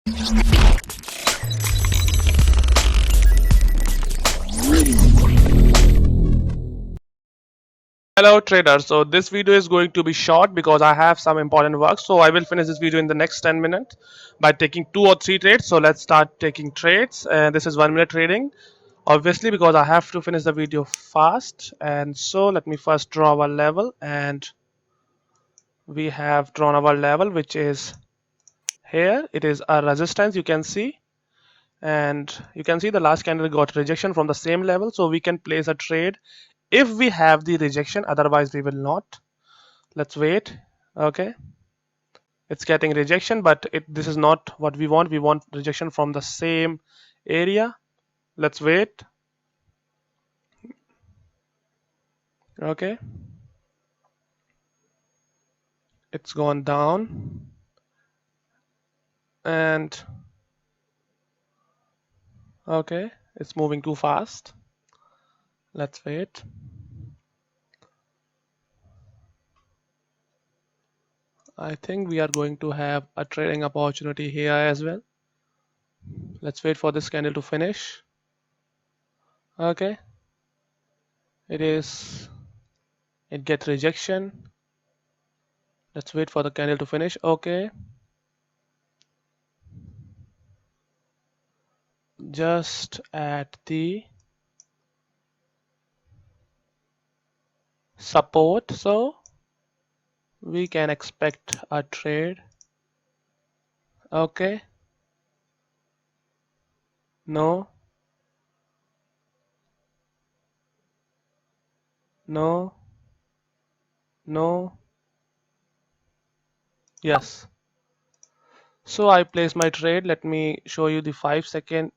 Hello traders, so this video is going to be short because I have some important work, so I will finish this video in the next 10 minutes by taking 2 or 3 trades. So let's start taking trades, and this is 1 minute trading obviously because I have to finish the video fast. And so let me first draw our level, and we have drawn our level, which is here. It is a resistance, you can see, and you can see the last candle got rejection from the same level, so we can place a trade if we have the rejection, otherwise we will not. Let's wait. Okay, it's getting rejection, but this is not what we want. We want rejection from the same area. Let's wait. Okay, it's gone down, and okay, it's moving too fast. Let's wait. I think we are going to have a trading opportunity here as well. Let's wait for this candle to finish. Okay, it gets rejection. Let's wait for the candle to finish. Okay, just at the support, so we can expect a trade. Okay, no, no, no, yes. So I place my trade. Let me show you the 5-second.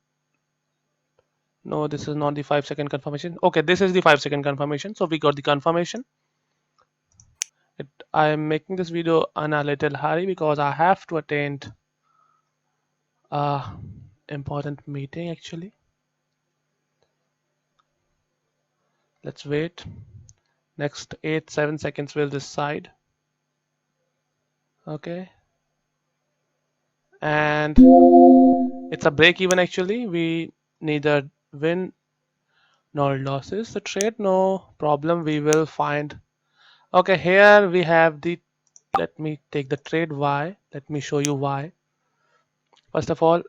No, this is not the 5-second confirmation. Okay, this is the 5-second confirmation. So we got the confirmation. I am making this video in a little hurry because I have to attend a important meeting actually. Let's wait. Next 8-7 seconds will decide. Okay, and it's a break even actually. We neither win nor losses the trade, no problem, we will find. Okay, here we have the, let me take the trade. Why? Let me show you why. First of all,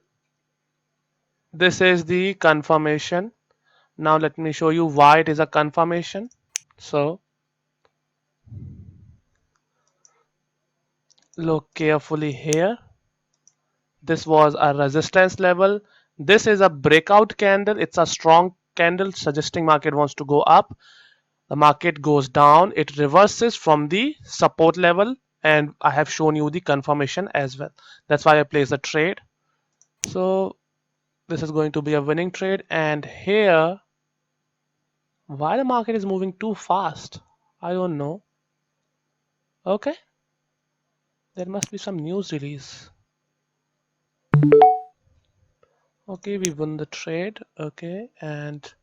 this is the confirmation. Now let me show you why it is a confirmation. So look carefully here. This was a resistance level. This is a breakout candle. It's a strong candle suggesting market wants to go up. The market goes down, it reverses from the support level, and I have shown you the confirmation as well. That's why I place a trade. So this is going to be a winning trade. And here, why the market is moving too fast, I don't know. Okay, there must be some news release. Okay, we won the trade. Okay, and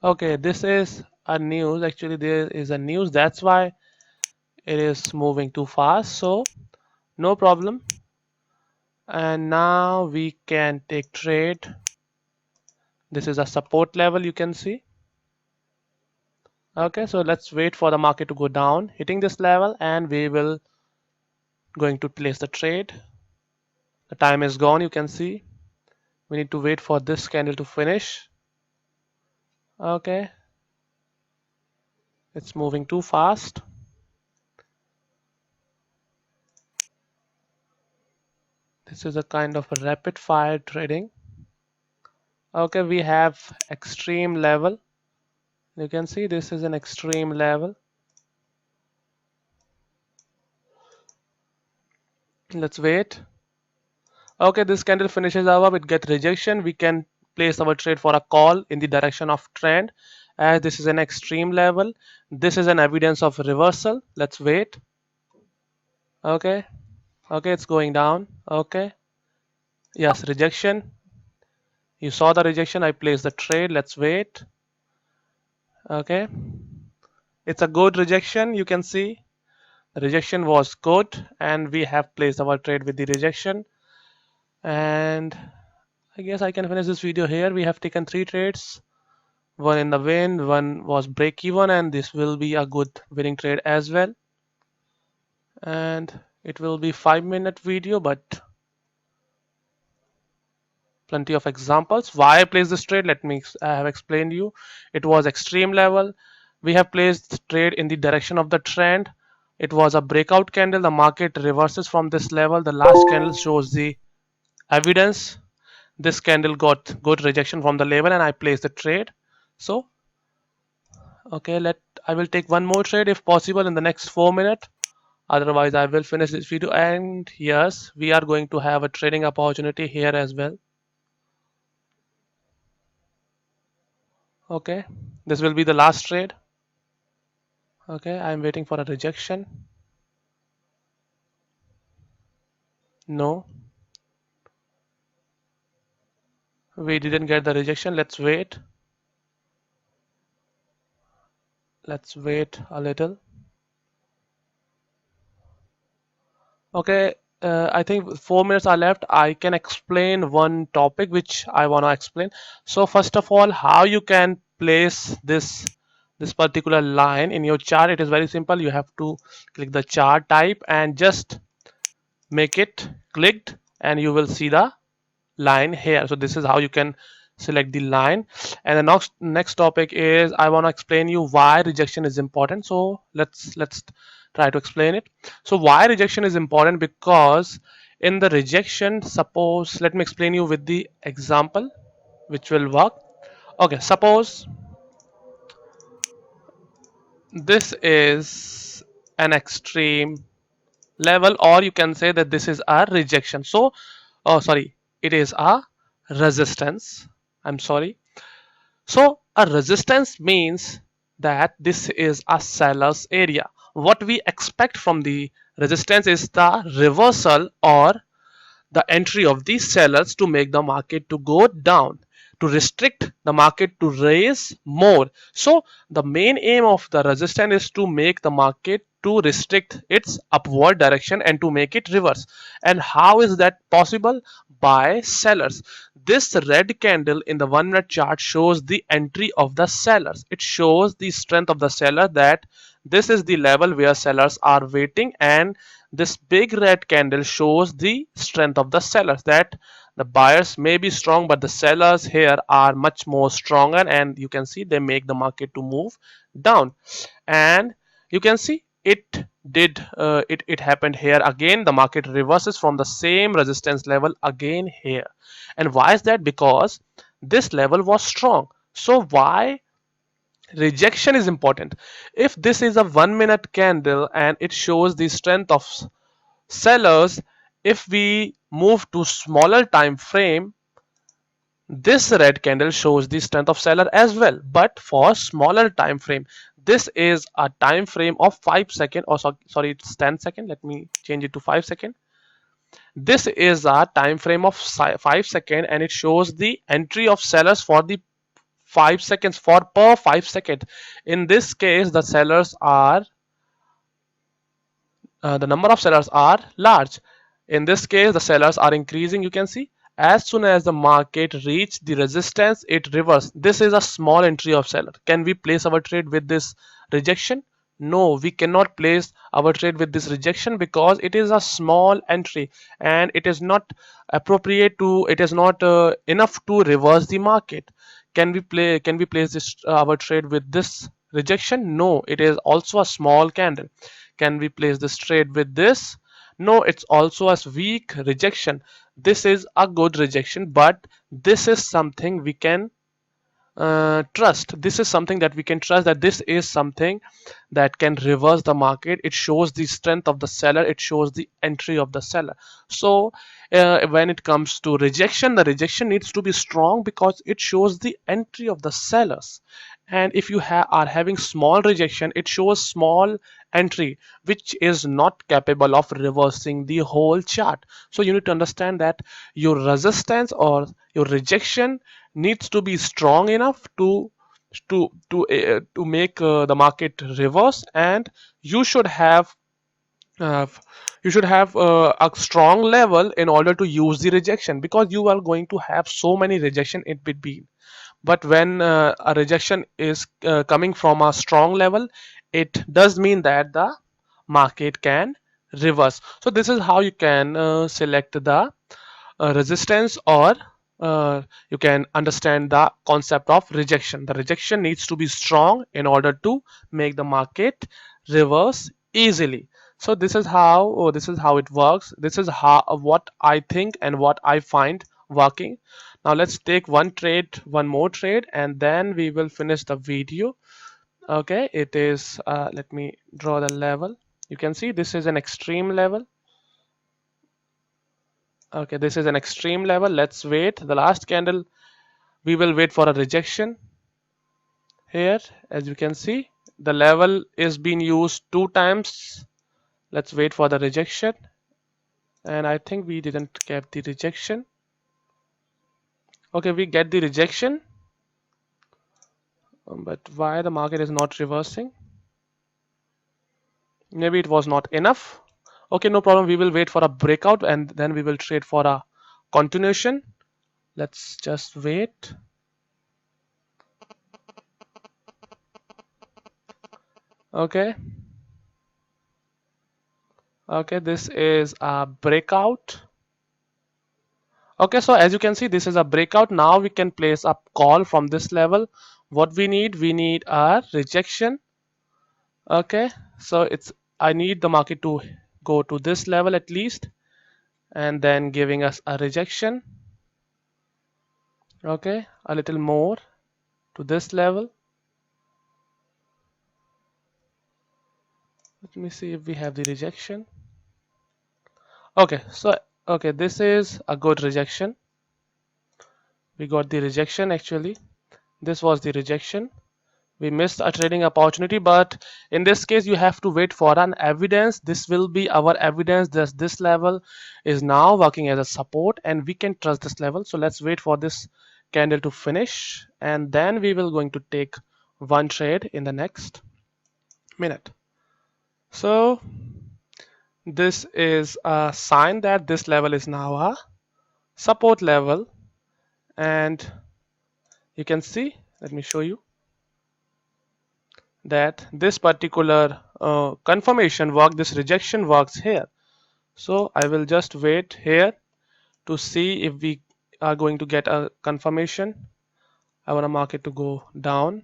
okay, this is a news. Actually, there is a news, that's why it is moving too fast. So no problem. And now we can take trade. This is a support level, you can see. Okay, so let's wait for the market to go down, hitting this level, and we will going to place the trade. The time is gone, you can see. We need to wait for this candle to finish. Okay, it's moving too fast. This is a kind of a rapid fire trading. Okay, we have extreme level. You can see this is an extreme level. Let's wait. Okay, this candle finishes up, it gets rejection. We can place our trade for a call in the direction of trend, as this is an extreme level. This is an evidence of reversal. Let's wait. Okay, okay, it's going down. Okay, yes, rejection. You saw the rejection, I placed the trade. Let's wait. Okay, it's a good rejection, you can see. The rejection was good and we have placed our trade with the rejection. And I guess I can finish this video here. We have taken 3 trades, one in the win, one was break even, and this will be a good winning trade as well. And it will be 5-minute video, but plenty of examples. Why I placed this trade, let me I have explained you. It was extreme level. We have placed trade in the direction of the trend. It was a breakout candle. The market reverses from this level. The last candle shows the evidence. This candle got good rejection from the level and I placed the trade. So okay, I will take one more trade if possible in the next 4 minutes. Otherwise I will finish this video. And yes, we are going to have a trading opportunity here as well. Okay, this will be the last trade. Okay, I'm waiting for a rejection. No, we didn't get the rejection. Let's wait a little. Okay, I think 4 minutes are left. I can explain one topic which I want to explain. So first of all, how you can place this particular line in your chart. It is very simple. You have to click the chart type and just make it clicked and you will see the line here. So this is how you can select the line. And the next topic is I want to explain you why rejection is important. So let's try to explain it. So why rejection is important, because in the rejection, suppose, let me explain you with the example which will work. Okay, suppose this is an extreme level, or you can say that this is a rejection. So oh sorry, it is a resistance. I'm sorry. So a resistance means that this is a seller's area. What we expect from the resistance is the reversal or the entry of these sellers to make the market to go down, to restrict the market to raise more. So the main aim of the resistance is to make the market to restrict its upward direction and to make it reverse. And how is that possible? By sellers. This red candle in the 1 minute chart shows the entry of the sellers. It shows the strength of the seller, that this is the level where sellers are waiting, and this big red candle shows the strength of the sellers, that the buyers may be strong but the sellers here are much more stronger, and you can see they make the market to move down. And you can see it happened here again. The market reverses from the same resistance level again here. And why is that? Because this level was strong. So why rejection is important? If this is a 1 minute candle and it shows the strength of sellers, if we move to smaller time frame, this red candle shows the strength of seller as well, but for smaller time frame. This is a time frame of 5 seconds, or sorry, it's 10 seconds. Let me change it to 5 seconds. This is a time frame of 5 seconds and it shows the entry of sellers for the 5 seconds, for per 5 seconds. In this case, the sellers are the number of sellers are large. In this case, the sellers are increasing. You can see as soon as the market reached the resistance, it reversed. This is a small entry of seller. Can we place our trade with this rejection? No, we cannot place our trade with this rejection because it is a small entry and it is not appropriate to, it is not enough to reverse the market. Can we place this our trade with this rejection? No, it is also a small candle. Can we place this trade with this? No, it's also a weak rejection. This is a good rejection, but this is something we can trust. This is something that we can trust, that this is something that can reverse the market. It shows the strength of the seller, it shows the entry of the seller. So when it comes to rejection, the rejection needs to be strong because it shows the entry of the sellers. And if you are having small rejection, it shows small entry which is not capable of reversing the whole chart. So you need to understand that your resistance or your rejection needs to be strong enough to make the market reverse, and you should have uh, you should have a strong level in order to use the rejection, because you are going to have so many rejection in between. But when a rejection is coming from a strong level, it does mean that the market can reverse. So this is how you can select the resistance, or you can understand the concept of rejection. The rejection needs to be strong in order to make the market reverse easily. So this is how it works. This is how what I think and what I find working. Now let's take one more trade, and then we will finish the video. Okay, it is let me draw the level. You can see this is an extreme level. Okay, this is an extreme level. Let's wait. The last candle, we will wait for a rejection here. As you can see, the level is being used 2 times. Let's wait for the rejection. And I think we didn't get the rejection. Okay, we get the rejection. But why the market is not reversing? Maybe it was not enough. Okay, no problem. We will wait for a breakout, and then we will trade for a continuation. Let's just wait. Okay. Okay, this is a breakout. Okay, so as you can see, this is a breakout. Now we can place a call from this level. What we need a rejection. Okay, so I need the market to go to this level at least, and then giving us a rejection. Okay, a little more to this level. Let me see if we have the rejection. Okay, so okay, this is a good rejection. We got the rejection actually. This was the rejection. We missed a trading opportunity, but in this case you have to wait for an evidence. This will be our evidence that this level is now working as a support and we can trust this level. So let's wait for this candle to finish, and then we will going to take one trade in the next minute. So this is a sign that this level is now a support level, and you can see, let me show you that this particular confirmation work, this rejection works here. So I will just wait here to see if we are going to get a confirmation. I want a market to go down.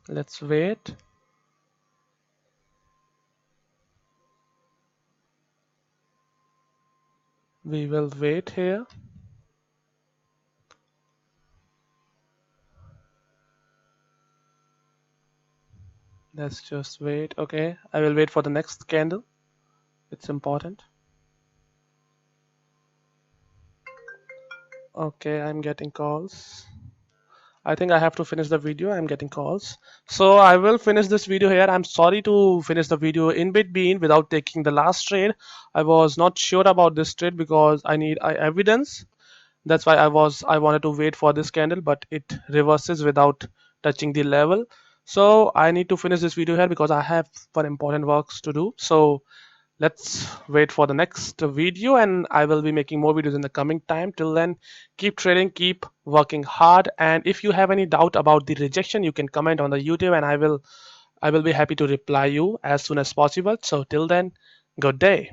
Let's wait. We will wait here. Let's just wait. Okay, I will wait for the next candle. It's important. Okay, I'm getting calls. I think I have to finish the video. I'm getting calls. So I will finish this video here. I'm sorry to finish the video in between without taking the last trade. I was not sure about this trade because I need evidence. That's why I wanted to wait for this candle, but it reverses without touching the level. So I need to finish this video here because I have some important works to do. So let's wait for the next video, and I will be making more videos in the coming time. Till then, keep trading, keep working hard, and if you have any doubt about the rejection, you can comment on the YouTube, and I will be happy to reply you as soon as possible. So till then, good day.